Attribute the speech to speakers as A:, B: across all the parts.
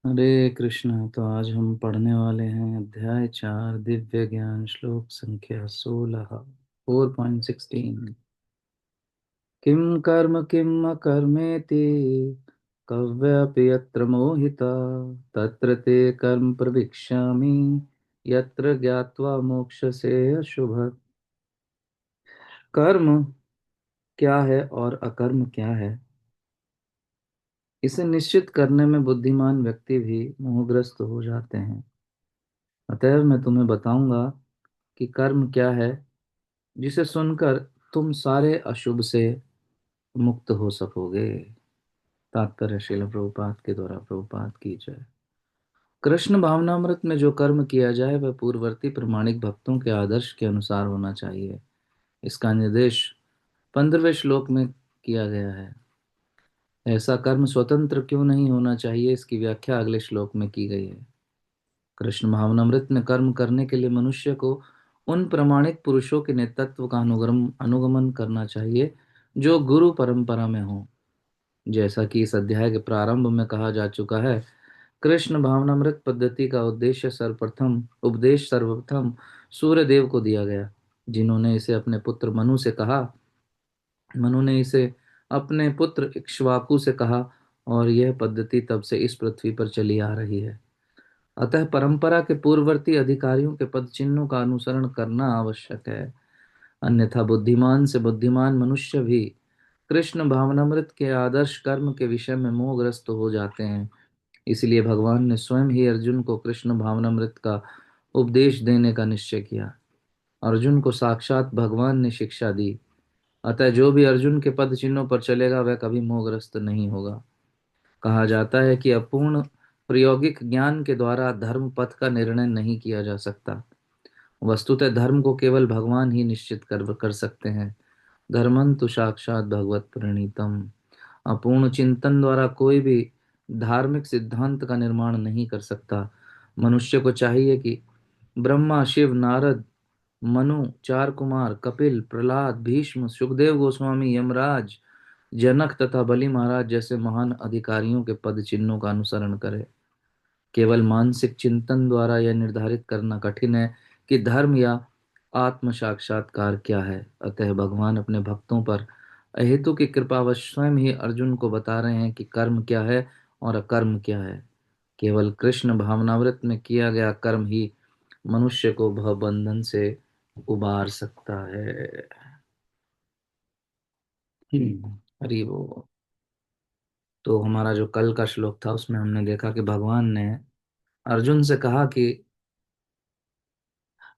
A: हरे कृष्णा। तो आज हम पढ़ने वाले हैं अध्याय 4, दिव्य ज्ञान, श्लोक संख्या 16, 4.16। किम कर्म किम अकर्मेति कव्यापि यत्र मोहिता तत्र ते कर्म प्रविक्ष्यामि यत्र ज्ञात्वा मोक्षसे अशुभत्। कर्म क्या है और अकर्म क्या है, इसे निश्चित करने में बुद्धिमान व्यक्ति भी मोहग्रस्त हो जाते हैं। अतएव मैं तुम्हें बताऊंगा कि कर्म क्या है, जिसे सुनकर तुम सारे अशुभ से मुक्त हो सकोगे। तात्पर्य श्रील प्रभुपाद के द्वारा। प्रभुपाद की जय। कृष्ण भावनामृत में जो कर्म किया जाए वह पूर्ववर्ती प्रमाणिक भक्तों के आदर्श के अनुसार होना चाहिए। इसका निर्देश 15वें श्लोक में किया गया है। ऐसा कर्म स्वतंत्र क्यों नहीं होना चाहिए, इसकी व्याख्या अगले श्लोक में की गई है। कृष्ण भावनामृत में कर्म करने के लिए मनुष्य को उन प्रमाणिक पुरुषों के नेतृत्व का अनुगमन करना चाहिए जो गुरु परंपरा में हो। जैसा कि इस अध्याय के प्रारंभ में कहा जा चुका है, कृष्ण भावनामृत पद्धति का उपदेश सर्वप्रथम सूर्य देव को दिया गया, जिन्होंने इसे अपने पुत्र मनु ने इसे अपने पुत्र इक्ष्वाकु से कहा, और यह पद्धति तब से इस पृथ्वी पर चली आ रही है। अतः परंपरा के पूर्ववर्ती अधिकारियों के पद चिन्हों का अनुसरण करना आवश्यक है, अन्यथा बुद्धिमान से बुद्धिमान मनुष्य भी कृष्ण भावनामृत के आदर्श कर्म के विषय में मोहग्रस्त हो जाते हैं। इसलिए भगवान ने स्वयं ही अर्जुन को कृष्ण भावनामृत का उपदेश देने का निश्चय किया। अर्जुन को साक्षात भगवान ने शिक्षा दी। अतः जो भी अर्जुन के पद चिन्हों पर चलेगा वह कभी मोहग्रस्त नहीं होगा। कहा जाता है कि अपूर्ण प्रायोगिक ज्ञान के द्वारा धर्म पथ का निर्णय नहीं किया जा सकता। वस्तुतः धर्म को केवल भगवान ही निश्चित कर सकते हैं। धर्मंतु साक्षात भगवत प्रणीतम। अपूर्ण चिंतन द्वारा कोई भी धार्मिक सिद्धांत का निर्माण नहीं कर सकता। मनुष्य को चाहिए कि ब्रह्मा, शिव, नारद, मनु, चार कुमार, कपिल, प्रहलाद, भीष्म, सुखदेव गोस्वामी, यमराज, जनक तथा बलि महाराज जैसे महान अधिकारियों के पद चिन्हों का अनुसरण करे। केवल मानसिक चिंतन द्वारा यह निर्धारित करना कठिन है कि धर्म या आत्म साक्षात्कार क्या है। अतः भगवान अपने भक्तों पर अहेतु की कृपावश स्वयं ही अर्जुन को बता रहे हैं कि कर्म क्या है और अकर्म क्या है। केवल कृष्ण भावनामृत में किया गया कर्म ही मनुष्य को भव बंधन से उबार सकता है। हरि वो। तो हमारा जो कल का श्लोक था उसमें हमने देखा कि भगवान ने अर्जुन से कहा कि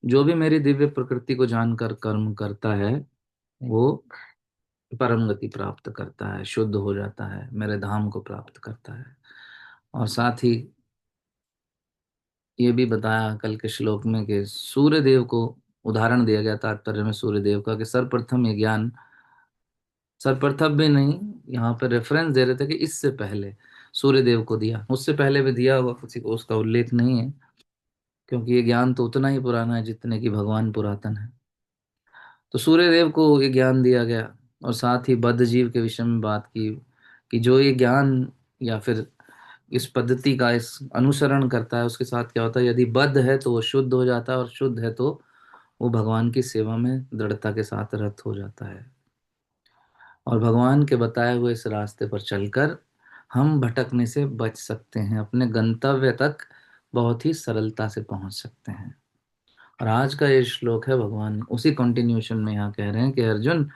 A: जो भी मेरी दिव्य प्रकृति को जानकर कर्म करता है वो परम गति प्राप्त करता है, शुद्ध हो जाता है, मेरे धाम को प्राप्त करता है। और साथ ही ये भी बताया कल के श्लोक में कि सूर्य देव को उदाहरण दिया गया तात्पर्य में सूर्य देव का, कि सर्वप्रथम ये ज्ञान, सर्वप्रथम भी नहीं, यहाँ पे रेफरेंस दे रहे थे कि इससे पहले सूर्य देव को दिया, उससे पहले भी दिया होगा, किसी को उसका उल्लेख नहीं है, क्योंकि ये ज्ञान तो उतना ही पुराना है जितने कि भगवान पुरातन है। तो सूर्यदेव को ये ज्ञान दिया गया, और साथ ही बद्ध जीव के विषय में बात की कि जो ये ज्ञान या फिर इस पद्धति का इस अनुसरण करता है उसके साथ क्या होता है। यदि बद्ध है तो वो शुद्ध हो जाता है, और शुद्ध है तो वो भगवान की सेवा में दृढ़ता के साथ रत हो जाता है। और भगवान के बताए हुए इस रास्ते पर चलकर हम भटकने से बच सकते हैं, अपने गंतव्य तक बहुत ही सरलता से पहुंच सकते हैं। और आज का ये श्लोक है, भगवान उसी कंटिन्यूशन में यहाँ कह रहे हैं कि अर्जुन,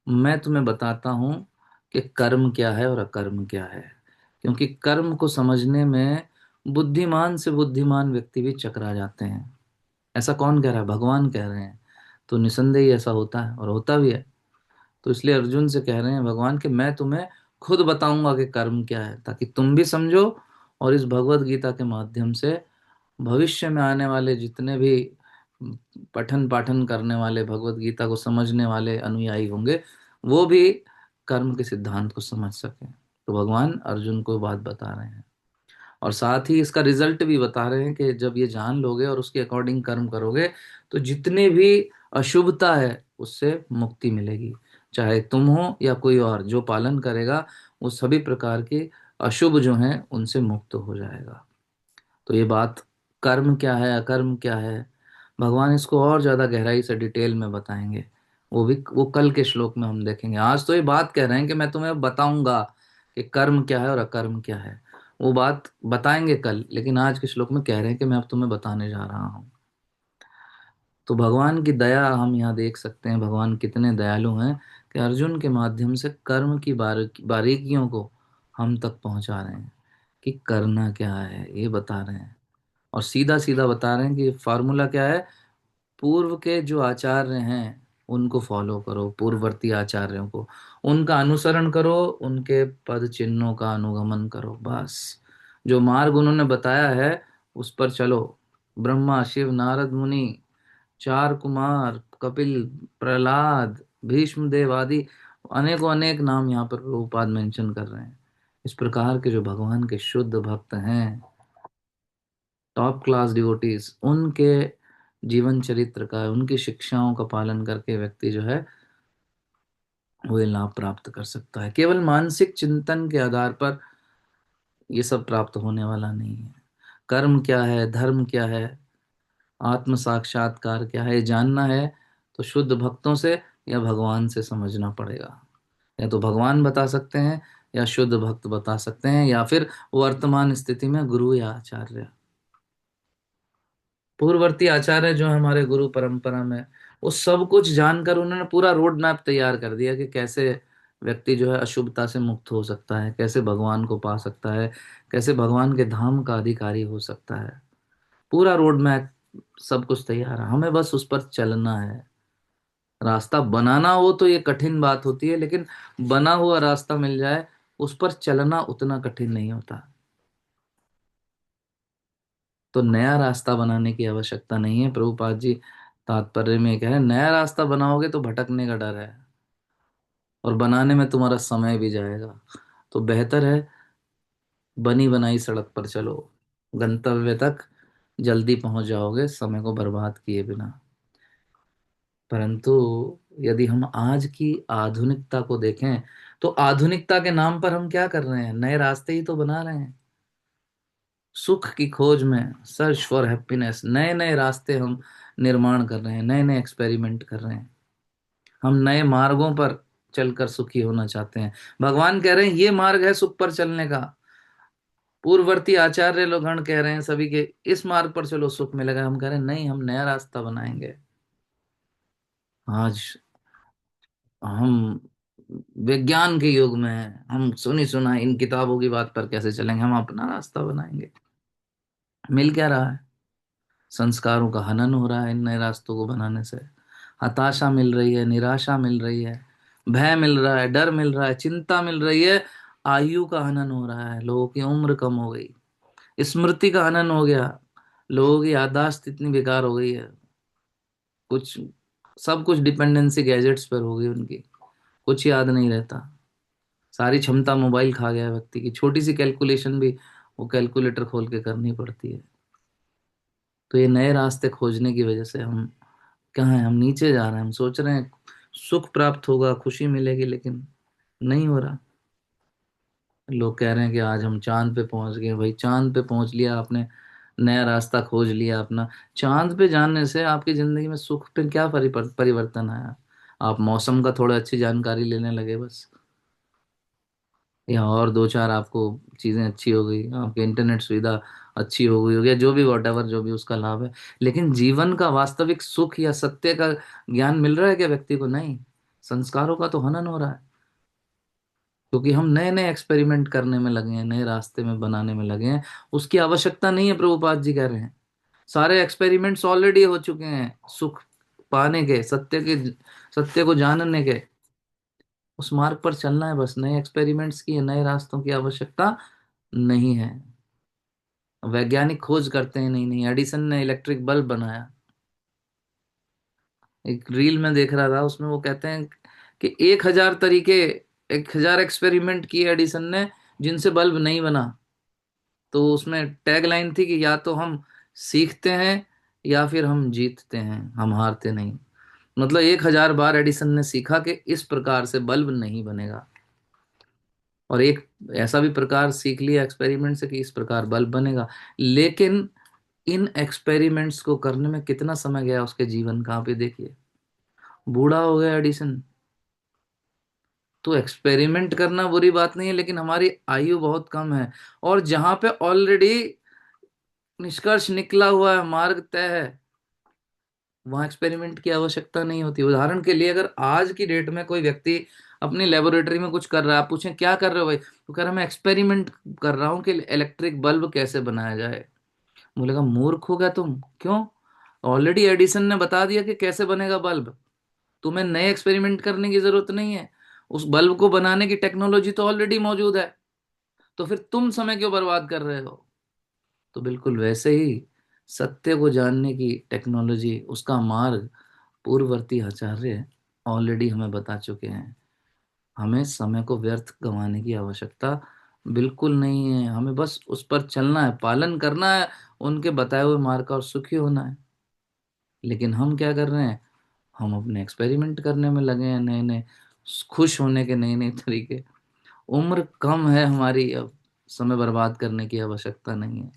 A: मैं तुम्हें बताता हूं कि कर्म क्या है और अकर्म क्या है, क्योंकि कर्म को समझने में बुद्धिमान से बुद्धिमान व्यक्ति भी चकरा जाते हैं। ऐसा कौन कह रहा है? भगवान कह रहे हैं। तो निसंदेह ही ऐसा होता है और होता भी है। तो इसलिए अर्जुन से कह रहे हैं भगवान कि मैं तुम्हें खुद बताऊंगा कि कर्म क्या है, ताकि तुम भी समझो, और इस भगवत गीता के माध्यम से भविष्य में आने वाले जितने भी पठन पाठन करने वाले, भगवत गीता को समझने वाले अनुयायी होंगे, वो भी कर्म के सिद्धांत को समझ सकें। तो भगवान अर्जुन को बात बता रहे हैं, और साथ ही इसका रिजल्ट भी बता रहे हैं कि जब ये जान लोगे और उसके अकॉर्डिंग कर्म करोगे तो जितने भी अशुभता है उससे मुक्ति मिलेगी। चाहे तुम हो या कोई और, जो पालन करेगा वो सभी प्रकार के अशुभ जो हैं उनसे मुक्त हो जाएगा। तो ये बात, कर्म क्या है अकर्म क्या है, भगवान इसको और ज्यादा गहराई से डिटेल में बताएंगे। वो कल के श्लोक में हम देखेंगे। आज तो ये बात कह रहे हैं कि मैं तुम्हें बताऊंगा कि कर्म क्या है और अकर्म क्या है, वो बात बताएंगे कल, लेकिन आज के श्लोक में कह रहे हैं कि मैं अब तुम्हें बताने जा रहा हूँ। तो भगवान की दया हम यहाँ देख सकते हैं, भगवान कितने दयालु हैं कि अर्जुन के माध्यम से कर्म की बारीकियों को हम तक पहुंचा रहे हैं, कि करना क्या है ये बता रहे हैं। और सीधा सीधा बता रहे हैं कि फार्मूला क्या है, पूर्व के जो आचार्य हैं उनको फॉलो करो, पूर्ववर्ती आचार्यों को, उनका अनुसरण करो, उनके पद चिन्हों का अनुगमन करो, बस जो मार्ग उन्होंने बताया है उस पर चलो। ब्रह्मा शिव नारद मुनि, चार कुमार, कपिल, प्रहलाद, भीष्म देव आदि अनेकों अनेक नाम यहाँ पर प्रभुपाद मेंशन कर रहे हैं। इस प्रकार के जो भगवान के शुद्ध भक्त हैं, टॉप क्लास डिवोटीज, उनके जीवन चरित्र का, उनकी शिक्षाओं का पालन करके व्यक्ति जो है वो ये लाभ प्राप्त कर सकता है। केवल मानसिक चिंतन के आधार पर ये सब प्राप्त होने वाला नहीं है। कर्म क्या है, धर्म क्या है, आत्म साक्षात्कार क्या है, ये जानना है तो शुद्ध भक्तों से या भगवान से समझना पड़ेगा। या तो भगवान बता सकते हैं, या शुद्ध भक्त बता सकते हैं, या फिर वर्तमान स्थिति में गुरु या आचार्य, पूर्ववर्ती आचार्य जो हमारे गुरु परंपरा में, वो सब कुछ जानकर उन्होंने पूरा रोड मैप तैयार कर दिया कि कैसे व्यक्ति जो है अशुभता से मुक्त हो सकता है, कैसे भगवान को पा सकता है, कैसे भगवान के धाम का अधिकारी हो सकता है। पूरा रोड मैप, सब कुछ तैयार है, हमें बस उस पर चलना है। रास्ता बनाना हो तो ये कठिन बात होती है, लेकिन बना हुआ रास्ता मिल जाए उस पर चलना उतना कठिन नहीं होता। तो नया रास्ता बनाने की आवश्यकता नहीं है। प्रभुपाद जी तात्पर्य में कह रहे हैं, नया रास्ता बनाओगे तो भटकने का डर है और बनाने में तुम्हारा समय भी जाएगा। तो बेहतर है बनी बनाई सड़क पर चलो, गंतव्य तक जल्दी पहुंच जाओगे समय को बर्बाद किए बिना। परंतु यदि हम आज की आधुनिकता को देखें, तो आधुनिकता के नाम पर हम क्या कर रहे हैं, नए रास्ते ही तो बना रहे हैं। सुख की खोज में, सर्च फॉर हैप्पीनेस, नए नए रास्ते हम निर्माण कर रहे हैं, नए नए एक्सपेरिमेंट कर रहे हैं। हम नए मार्गों पर चलकर सुखी होना चाहते हैं। भगवान कह रहे हैं ये मार्ग है सुख पर चलने का। पूर्ववर्ती आचार्य लोगण कह रहे हैं सभी के, इस मार्ग पर चलो सुख मिलेगा। हम कह रहे हैं नहीं, हम नया रास्ता बनाएंगे। आज हम विज्ञान के युग में हैं, हम सुनी सुना इन किताबों की बात पर कैसे चलेंगे, हम अपना रास्ता बनाएंगे। मिल क्या रहा है, संस्कारों का हनन हो रहा है इन नए रास्तों को बनाने से। हताशा मिल रही है, निराशा मिल रही है, भय मिल रहा है, डर मिल रहा है, चिंता मिल रही है। आयु का हनन हो रहा है, लोगों की उम्र कम हो गई, स्मृति का हनन हो गया, लोगों की याददाश्त इतनी बेकार हो गई है, कुछ सब कुछ डिपेंडेंसी गैजेट्स पर हो गई उनकी, कुछ याद नहीं रहता। सारी क्षमता मोबाइल खा गया है व्यक्ति की, छोटी सी कैलकुलेशन भी वो कैलकुलेटर खोल के करनी पड़ती है। तो ये नए रास्ते खोजने की वजह से हम कहाँ हैं, हम नीचे जा रहे हैं। हम सोच रहे हैं सुख प्राप्त होगा, खुशी मिलेगी, लेकिन नहीं हो रहा। लोग कह रहे हैं कि आज हम चांद पे पहुंच गए। भाई चांद पे पहुंच लिया आपने, नया रास्ता खोज लिया अपना। चांद पे जाने से आपकी जिंदगी में सुख पे क्या परिवर्तन आया? आप मौसम का थोड़ा अच्छी जानकारी लेने लगे बस, या और दो चार आपको चीजें अच्छी हो गई, आपकी इंटरनेट सुविधा अच्छी हो गई, हो गया जो भी वॉट एवर जो भी उसका लाभ है। लेकिन जीवन का वास्तविक सुख या सत्य का ज्ञान मिल रहा है क्या व्यक्ति को? नहीं, संस्कारों का तो हनन हो रहा है, क्योंकि हम नए नए एक्सपेरिमेंट करने में लगे हैं, नए रास्ते में बनाने में लगे हैं। उसकी आवश्यकता नहीं है, प्रभुपाद जी कह रहे हैं। सारे एक्सपेरिमेंट्स ऑलरेडी हो चुके हैं सुख पाने के, सत्य को जानने के। उस मार्ग पर चलना है बस, नए एक्सपेरिमेंट्स की, नए रास्तों की आवश्यकता नहीं है। वैज्ञानिक खोज करते हैं, नहीं नहीं, एडिसन ने इलेक्ट्रिक बल्ब बनाया। एक रील में देख रहा था, उसमें वो कहते हैं कि 1,000 तरीके, 1,000 एक्सपेरिमेंट किए एडिसन ने जिनसे बल्ब नहीं बना। तो उसमें टैग लाइन थी कि या तो हम सीखते हैं या फिर हम जीतते हैं, हम हारते नहीं। मतलब 1,000 बार एडिसन ने सीखा कि इस प्रकार से बल्ब नहीं बनेगा। और एक ऐसा भी प्रकार सीख लिया एक्सपेरिमेंट से कि इस प्रकार बल्ब बनेगा। लेकिन इन एक्सपेरिमेंट्स को करने में कितना समय गया उसके जीवन का, आप ये देखिए। बूढ़ा हो गया एडिसन। तो एक्सपेरिमेंट करना बुरी बात नहीं है, लेकिन हमारी आयु बहुत कम है। और जहां पे ऑलरेडी निष्कर्ष निकला हुआ है, मार्ग तय है, वहां एक्सपेरिमेंट की आवश्यकता नहीं होती। उदाहरण के लिए, अगर आज की डेट में कोई व्यक्ति अपनी लेबोरेटरी में कुछ कर रहा है, आप पूछें क्या कर रहे हो भाई, तो कह रहा मैं एक्सपेरिमेंट कर रहा हूँ कि इलेक्ट्रिक बल्ब कैसे बनाया जाए। बोलेगा मूर्ख हो गया तुम, क्यों? ऑलरेडी एडिसन ने बता दिया कि कैसे बनेगा बल्ब। तुम्हें नए एक्सपेरिमेंट करने की जरूरत नहीं है। उस बल्ब को बनाने की टेक्नोलॉजी तो ऑलरेडी मौजूद है। तो फिर तुम समय क्यों बर्बाद कर रहे हो? तो बिल्कुल वैसे ही सत्य को जानने की टेक्नोलॉजी, उसका मार्ग पूर्ववर्ती आचार्य ऑलरेडी हमें बता चुके हैं। हमें समय को व्यर्थ गंवाने की आवश्यकता बिल्कुल नहीं है। हमें बस उस पर चलना है, पालन करना है उनके बताए हुए मार्ग का, और सुखी होना है। लेकिन हम क्या कर रहे हैं? हम अपने एक्सपेरिमेंट करने में लगे हैं, नए नए खुश होने के नए नए तरीके। उम्र कम है हमारी, अब समय बर्बाद करने की आवश्यकता नहीं है।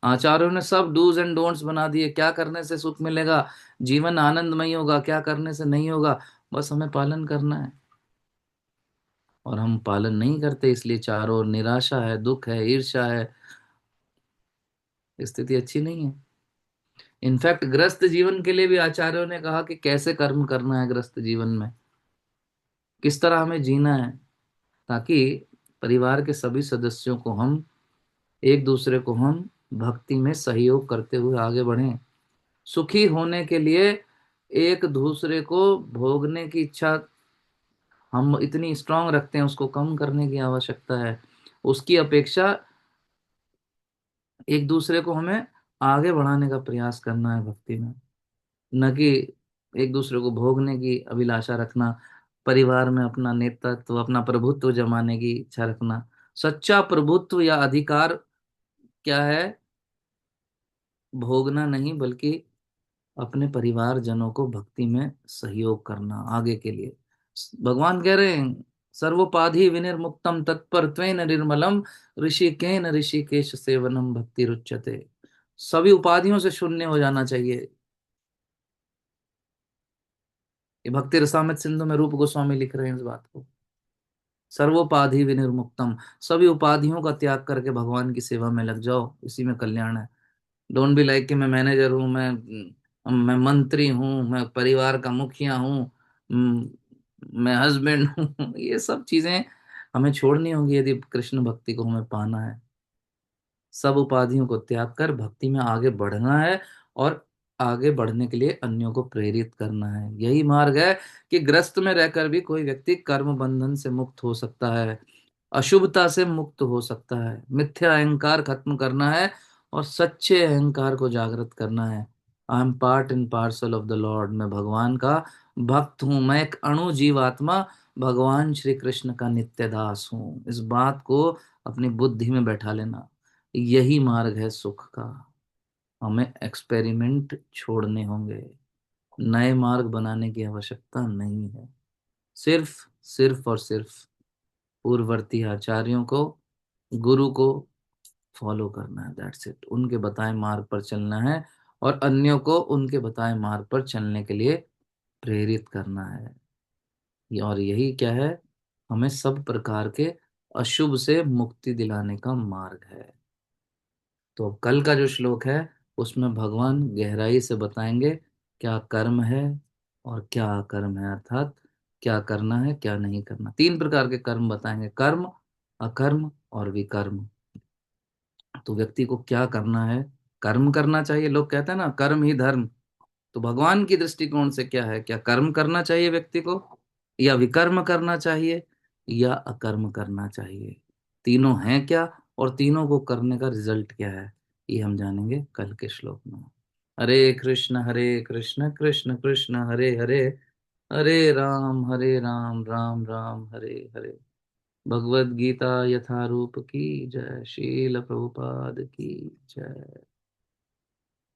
A: आचार्यों ने सब डूज एंड डोंट्स बना दिए, क्या करने से सुख मिलेगा, जीवन आनंदमय होगा, क्या करने से नहीं होगा। बस हमें पालन करना है। और हम पालन नहीं करते, इसलिए चारों ओर निराशा है, दुख है, ईर्ष्या है। स्थिति अच्छी नहीं है। इनफैक्ट ग्रस्त जीवन के लिए भी आचार्यों ने कहा कि कैसे कर्म करना है ग्रस्त जीवन में, किस तरह हमें जीना है, ताकि परिवार के सभी सदस्यों को हम, एक दूसरे को हम भक्ति में सहयोग करते हुए आगे बढ़ें। सुखी होने के लिए एक दूसरे को भोगने की इच्छा हम इतनी स्ट्रांग रखते हैं, उसको कम करने की आवश्यकता है। उसकी अपेक्षा एक दूसरे को हमें आगे बढ़ाने का प्रयास करना है भक्ति में, न कि एक दूसरे को भोगने की अभिलाषा रखना, परिवार में अपना नेतृत्व, अपना प्रभुत्व जमाने की इच्छा रखना। सच्चा प्रभुत्व या अधिकार क्या है? भोगना नहीं, बल्कि अपने परिवार जनों को भक्ति में सहयोग करना आगे के लिए। भगवान कह रहे हैं, सर्वोपाधि विनिर्मुक्तम तत्परत्वेन निर्मलम ऋषिकेन ऋषिकेश सेवनम भक्ति रुच्यते। सभी उपाधियों से शून्य हो जाना चाहिए। ये भक्ति रसामृत सिंधु में रूप गोस्वामी लिख रहे हैं इस बात को। सर्वोपाधि विनिर्मुक्तम, सभी उपाधियों का त्याग करके भगवान की सेवा में लग जाओ, इसी में कल्याण है। डोंट बी लाइक कि मैं मैनेजर हूँ, मैं मंत्री हूँ, मैं परिवार का मुखिया हूँ, मैं हस्बैंड हूँ। ये सब चीजें हमें छोड़नी होंगी यदि कृष्ण भक्ति को हमें पाना है। सब उपाधियों को त्याग कर भक्ति में आगे बढ़ना है, और आगे बढ़ने के लिए अन्यों को प्रेरित करना है। यही मार्ग है कि ग्रस्त में रहकर भी कोई व्यक्ति कर्म बंधन से मुक्त हो सकता है, अशुभता से मुक्त हो सकता है, मिथ्या अहंकार खत्म करना है, और सच्चे अहंकार को जागृत करना है। I am part and parcel of the Lord, मैं भगवान का भक्त हूं, मैं एक अणु जीवात्मा भगवान श्री कृष्ण का नित्य दास हूं। इस बात को अपनी बुद्धि में बैठा लेना, यही मार्ग है सुख का। हमें एक्सपेरिमेंट छोड़ने होंगे, नए मार्ग बनाने की आवश्यकता नहीं है। सिर्फ सिर्फ और सिर्फ पूर्ववर्ती आचार्यों को, गुरु को फॉलो करना है, दैट्स इट। उनके बताए मार्ग पर चलना है, और अन्यों को उनके बताए मार्ग पर चलने के लिए प्रेरित करना है। और यही क्या है? हमें सब प्रकार के अशुभ से मुक्ति दिलाने का मार्ग है। तो अब कल का जो श्लोक है, उसमें भगवान गहराई से बताएंगे क्या कर्म है और क्या अकर्म है, अर्थात क्या करना है क्या नहीं करना। तीन प्रकार के कर्म बताएंगे, कर्म, अकर्म और विकर्म। तो व्यक्ति को क्या करना है? कर्म करना चाहिए, लोग कहते हैं ना कर्म ही धर्म। तो भगवान की दृष्टिकोण से क्या है? क्या कर्म करना चाहिए व्यक्ति को, या विकर्म करना चाहिए, या अकर्म करना चाहिए? तीनों हैं क्या, और तीनों को करने का रिजल्ट क्या है, ये हम जानेंगे कल के श्लोक में। हरे कृष्ण कृष्ण कृष्ण हरे हरे, हरे राम राम हरे हरे। भगवद गीता यथारूप की जय, शील प्रभुपाद की जय।